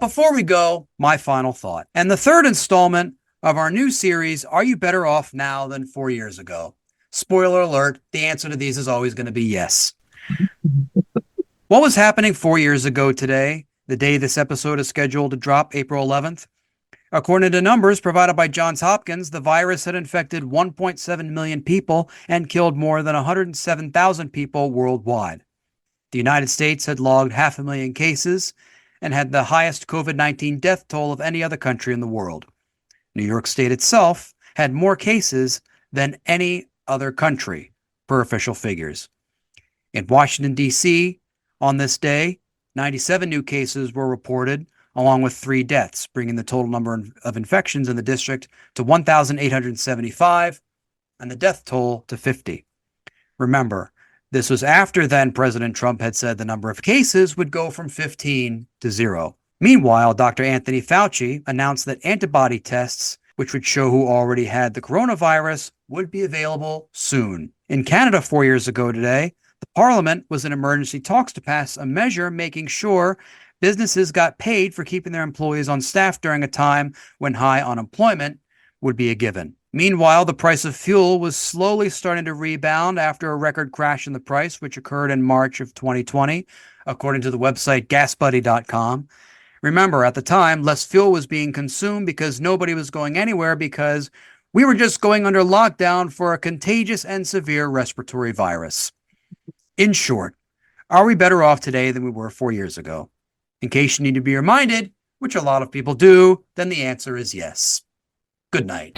before we go, my final thought. And the third installment of our new series, Are You Better Off Now Than 4 Years Ago? Spoiler alert, the answer to these is always going to be yes. What was happening 4 years ago today, the day this episode is scheduled to drop, April 11th? According to numbers provided by Johns Hopkins, the virus had infected 1.7 million people and killed more than 107,000 people worldwide. The United States had logged 500,000 cases and had the highest COVID-19 death toll of any other country in the world. New York State itself had more cases than any other country, per official figures. In Washington, D.C., on this day, 97 new cases were reported, along with 3 deaths, bringing the total number of infections in the district to 1,875 and the death toll to 50. Remember, this was after then President Trump had said the number of cases would go from 15 to 0. Meanwhile, Dr. Anthony Fauci announced that antibody tests, which would show who already had the coronavirus, would be available soon. In Canada 4 years ago today, the Parliament was in emergency talks to pass a measure making sure businesses got paid for keeping their employees on staff during a time when high unemployment would be a given. Meanwhile, the price of fuel was slowly starting to rebound after a record crash in the price, which occurred in March of 2020, according to the website gasbuddy.com. Remember, at the time, less fuel was being consumed because nobody was going anywhere because we were just going under lockdown for a contagious and severe respiratory virus. In short, are we better off today than we were 4 years ago? In case you need to be reminded, which a lot of people do, then the answer is yes. Good night.